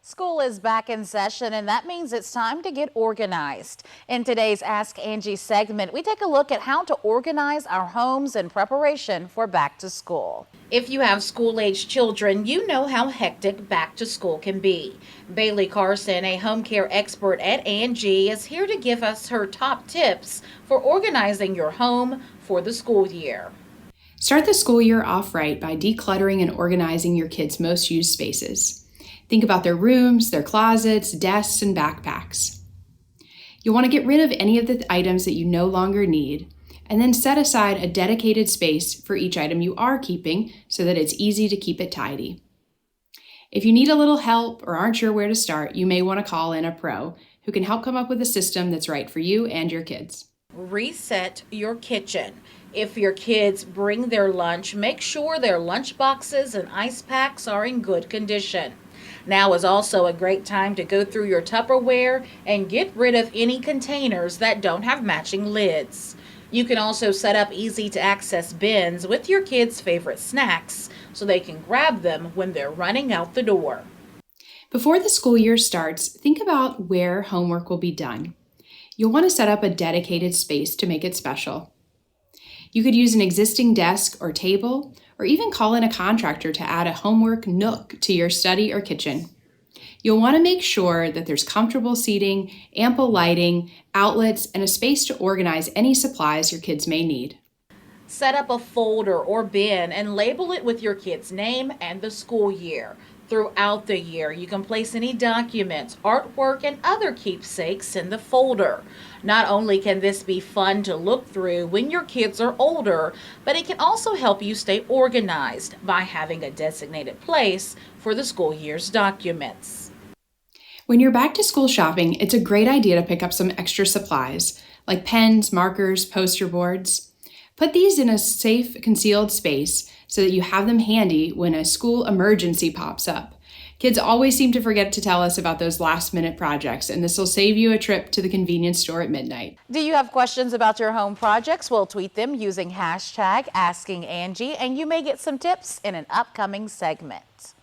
School is back in session, and that means it's time to get organized. In today's Ask Angie segment, we take a look at how to organize our homes in preparation for back to school. If you have school-age children, you know how hectic back to school can be. Bailey Carson, a home care expert at Angie, is here to give us her top tips for organizing your home for the school year. Start the school year off right by decluttering and organizing your kids' most used spaces. Think about their rooms, their closets, desks, and backpacks. You'll want to get rid of any of the items that you no longer need, and then set aside a dedicated space for each item you are keeping so that it's easy to keep it tidy. If you need a little help or aren't sure where to start, you may want to call in a pro who can help come up with a system that's right for you and your kids. Reset your kitchen. If your kids bring their lunch, make sure their lunch boxes and ice packs are in good condition. Now is also a great time to go through your Tupperware and get rid of any containers that don't have matching lids. You can also set up easy to access bins with your kids' favorite snacks so they can grab them when they're running out the door. Before the school year starts, think about where homework will be done. You'll want to set up a dedicated space to make it special. You could use an existing desk or table, or even call in a contractor to add a homework nook to your study or kitchen. You'll want to make sure that there's comfortable seating, ample lighting, outlets, and a space to organize any supplies your kids may need. Set up a folder or bin and label it with your kid's name and the school year. Throughout the year, you can place any documents, artwork, and other keepsakes in the folder. Not only can this be fun to look through when your kids are older, but it can also help you stay organized by having a designated place for the school year's documents. When you're back to school shopping, it's a great idea to pick up some extra supplies, like pens, markers, poster boards. Put these in a safe, concealed space so that you have them handy when a school emergency pops up. Kids always seem to forget to tell us about those last-minute projects, and this will save you a trip to the convenience store at midnight. Do you have questions about your home projects? We'll tweet them using hashtag #AskingAngie, and you may get some tips in an upcoming segment.